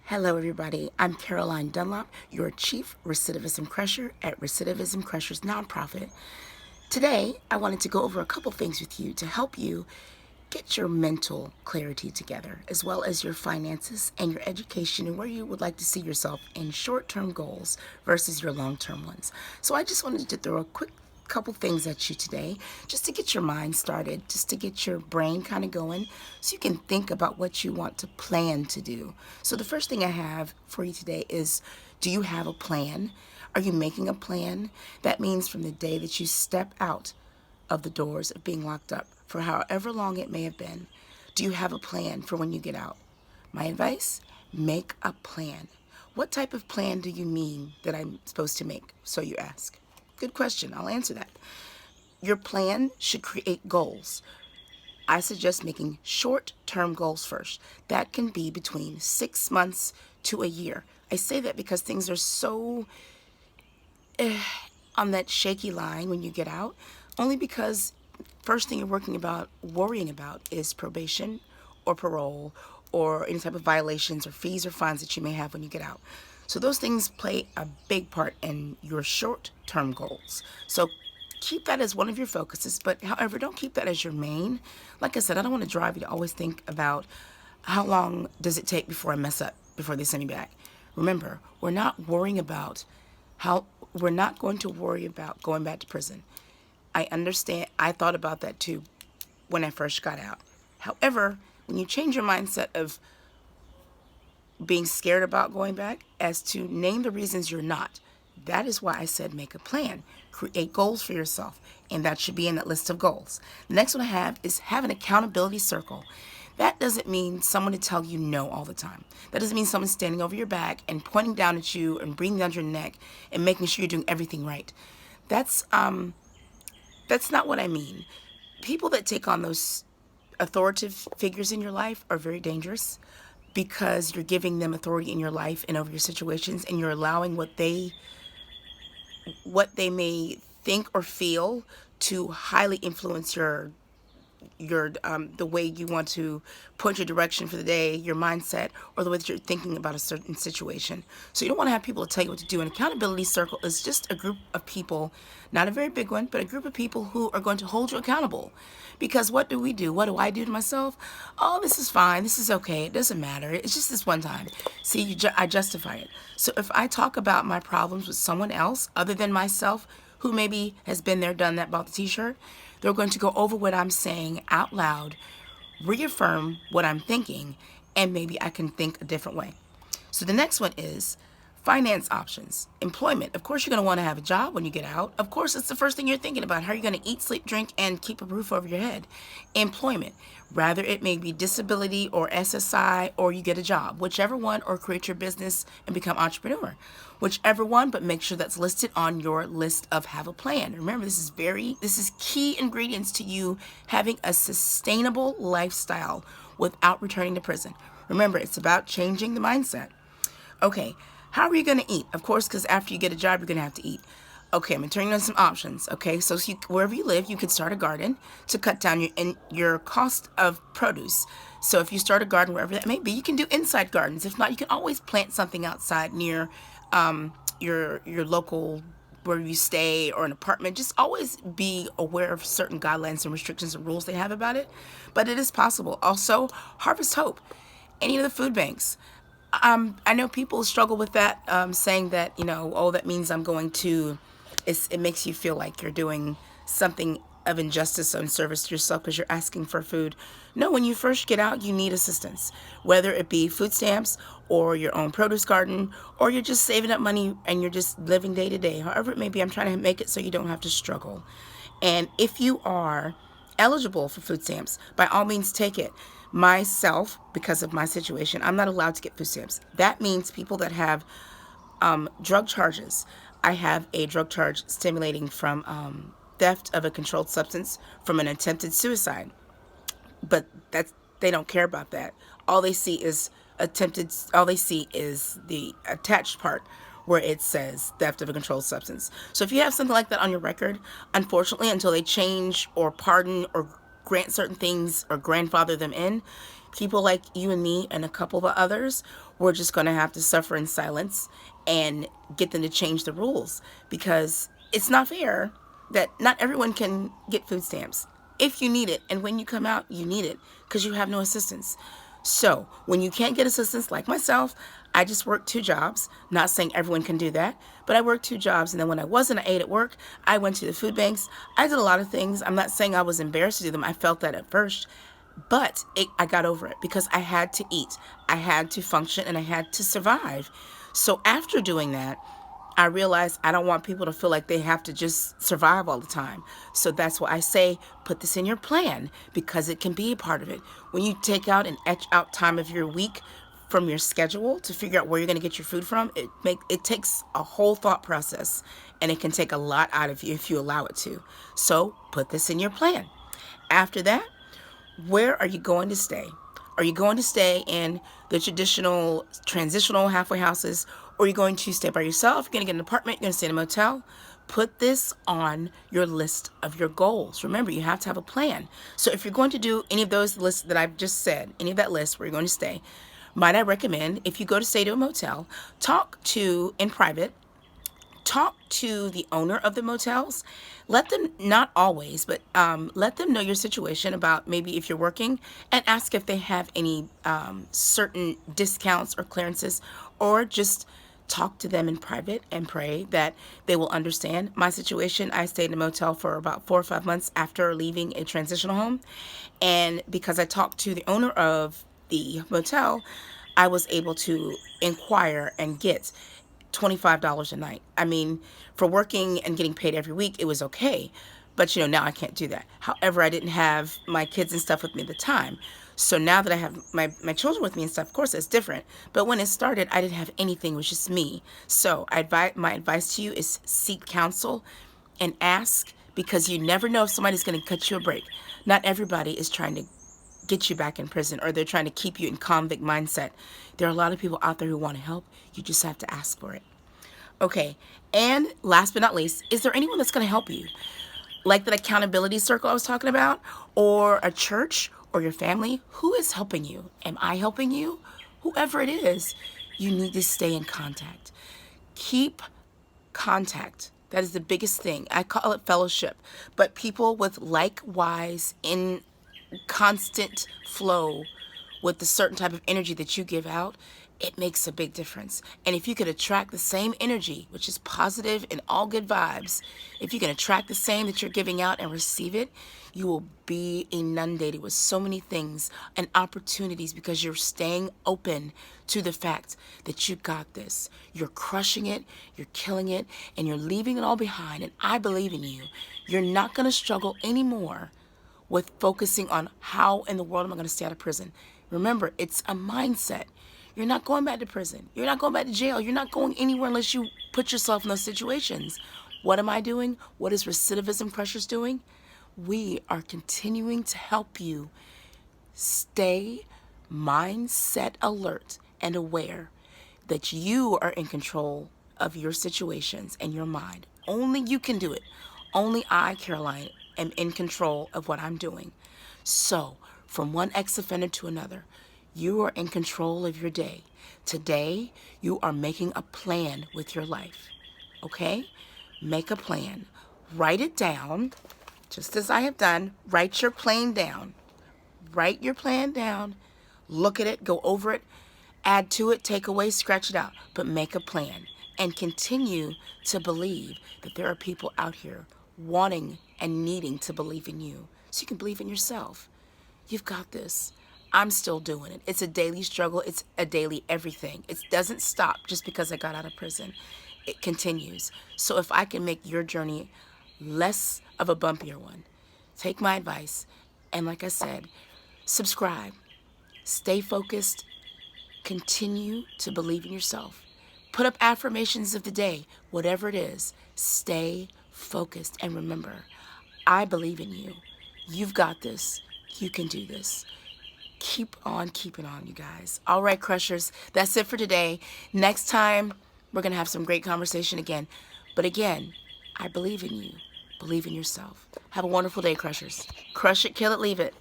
Hello, everybody. I'm Caroline Dunlop, your Chief Recidivism Crusher at Recidivism Crushers Nonprofit. Today, I wanted to go over a couple things with you to help you get your mental clarity together, as well as your finances and your education and where you would like to see yourself in short-term goals versus your long-term ones. So I just wanted to throw a quick couple things at you today just to get your mind started, just to get your brain kind of going so you can think about what you want to plan to do. So the first thing I have for you today is, do you have a plan? Are you making a plan? That means from the day that you step out of the doors of being locked up for however long it may have been, do you have a plan for when you get out? My advice, make a plan. What type of plan do you mean that I'm supposed to make? So you ask. Good question. I'll answer that. Your plan should create goals. I suggest making short-term goals first. That can be between 6 months to a year. I say that because things are so on that shaky line when you get out, only because first thing you're worrying about is probation or parole or any type of violations or fees or fines that you may have when you get out. So those things play a big part in your short-term goals. So keep that as one of your focuses, but however, don't keep that as your main. Like I said, I don't want to drive you to always think about how long does it take before I mess up, before they send me back. Remember, we're not going to worry about going back to prison. I understand. I thought about that too when I first got out. However, when you change your mindset of being scared about going back as to name the reasons you're not, that is why I said make a plan. Create goals for yourself, and that should be in that list of goals. The next one I have is have an accountability circle. That doesn't mean someone to tell you no all the time. That doesn't mean someone standing over your back and pointing down at you and breathing down your neck and making sure you're doing everything right. That's not what I mean. People that take on those authoritative figures in your life are very dangerous because you're giving them authority in your life and over your situations, and you're allowing what they may think or feel to highly influence your the way you want to point your direction for the day, your mindset, or the way that you're thinking about a certain situation. So you don't want to have people to tell you what to do. An accountability circle is just a group of people, not a very big one, but a group of people who are going to hold you accountable. Because what do we do? What do I do to myself? Oh, this is fine. This is okay. It doesn't matter. It's just this one time. See, I justify it. So if I talk about my problems with someone else other than myself, who maybe has been there, done that, bought the t-shirt, they're going to go over what I'm saying out loud, reaffirm what I'm thinking, and maybe I can think a different way. So the next one is finance options. Employment. Of course, you're going to want to have a job when you get out. Of course, it's the first thing you're thinking about. How are you going to eat, sleep, drink, and keep a roof over your head? Employment. Rather, it may be disability or SSI, or you get a job, whichever one, or create your business and become entrepreneur. Whichever one, but make sure that's listed on your list of have a plan. Remember, this is key ingredients to you having a sustainable lifestyle without returning to prison. Remember, it's about changing the mindset. Okay, how are you going to eat? Of course, because after you get a job, you're going to have to eat. Okay, I'm going to turn you on some options. Okay, so wherever you live, you can start a garden to cut down your cost of produce. So if you start a garden wherever that may be, you can do inside gardens. If not, you can always plant something outside near your local where you stay or an apartment. Just always be aware of certain guidelines and restrictions and rules they have about it. But it is possible. Also, Harvest Hope, any of the food banks. I know people struggle with that, saying that, oh, that means I'm going to, it makes you feel like you're doing something of injustice and service to yourself because you're asking for food. No, when you first get out, you need assistance, whether it be food stamps or your own produce garden, or you're just saving up money and you're just living day to day. However it may be, I'm trying to make it so you don't have to struggle. And if you are eligible for food stamps, by all means take it. Myself, because of my situation, I'm not allowed to get food stamps. That means people that have drug charges. I have a drug charge stemming from theft of a controlled substance from an attempted suicide. But they don't care about that. All they see is the attached part where it says theft of a controlled substance. So if you have something like that on your record, unfortunately, until they change or pardon or grant certain things or grandfather them in, people like you and me and a couple of others, we're just going to have to suffer in silence and get them to change the rules, because it's not fair that not everyone can get food stamps. If you need it, and when you come out, you need it because you have no assistance. So when you can't get assistance, like myself, I just worked 2 jobs. Not saying everyone can do that, but I worked 2 jobs. And then when I wasn't, I ate at work. I went to the food banks. I did a lot of things. I'm not saying I was embarrassed to do them. I felt that at first, but I got over it because I had to eat. I had to function and I had to survive. So after doing that, I realized I don't want people to feel like they have to just survive all the time. So that's why I say put this in your plan, because it can be a part of it. When you take out and etch out time of your week from your schedule to figure out where you're going to get your food from, it takes a whole thought process, and it can take a lot out of you if you allow it to. So put this in your plan. After that, where are you going to stay? Are you going to stay in the traditional transitional halfway houses, or are you going to stay by yourself? You're going to get an apartment, you're going to stay in a motel? Put this on your list of your goals. Remember, you have to have a plan. So if you're going to do any of those lists that I've just said, any of that list where you're going to stay, might I recommend, if you go to stay to a motel, in private, talk to the owner of the motels. Let them, not always, but let them know your situation about maybe if you're working, and ask if they have any certain discounts or clearances, or just talk to them in private and pray that they will understand. My situation, I stayed in a motel for about 4 or 5 months after leaving a transitional home. And because I talked to the owner of the motel, I was able to inquire and get $25 a night. I mean, for working and getting paid every week, it was okay. But, now I can't do that. However, I didn't have my kids and stuff with me at the time. So now that I have my children with me and stuff, of course, it's different. But when it started, I didn't have anything. It was just me. So my advice to you is seek counsel and ask, because you never know if somebody's going to cut you a break. Not everybody is trying to get you back in prison, or they're trying to keep you in convict mindset. There are a lot of people out there who want to help. You just have to ask for it. Okay, and last but not least, is there anyone that's going to help you? Like that accountability circle I was talking about, or a church, or your family? Who is helping you? Am I helping you? Whoever it is, you need to stay in contact. Keep contact. That is the biggest thing. I call it fellowship, but people with likewise in constant flow with the certain type of energy that you give out, it makes a big difference. And if you could attract the same energy, which is positive and all good vibes, if you can attract the same that you're giving out and receive it, you will be inundated with so many things and opportunities, because you're staying open to the fact that you got this. You're crushing it, you're killing it, and you're leaving it all behind. And I believe in you. You're not going to struggle anymore with focusing on how in the world am I going to stay out of prison. Remember, it's a mindset. You're not going back to prison. You're not going back to jail. You're not going anywhere unless you put yourself in those situations. What am I doing? What is Recidivism Crushers doing? We are continuing to help you stay mindset alert and aware that you are in control of your situations and your mind. Only you can do it. Only I, Caroline, am in control of what I'm doing. So, from one ex-offender to another, you are in control of your day. Today, you are making a plan with your life. Okay? Make a plan. Write it down, just as I have done. Write your plan down. Write your plan down. Look at it. Go over it. Add to it. Take away. Scratch it out. But make a plan. And continue to believe that there are people out here wanting and needing to believe in you, so you can believe in yourself. You've got this. I'm still doing it. It's a daily struggle. It's a daily everything. It doesn't stop just because I got out of prison. It continues. So if I can make your journey less of a bumpier one, take my advice. And like I said, subscribe. Stay focused. Continue to believe in yourself. Put up affirmations of the day. Whatever it is, stay focused. And remember, I believe in you. You've got this. You can do this. Keep on keeping on, you guys. All right, Crushers, that's it for today. Next time, we're going to have some great conversation again. But again, I believe in you. Believe in yourself. Have a wonderful day, Crushers. Crush it, kill it, leave it.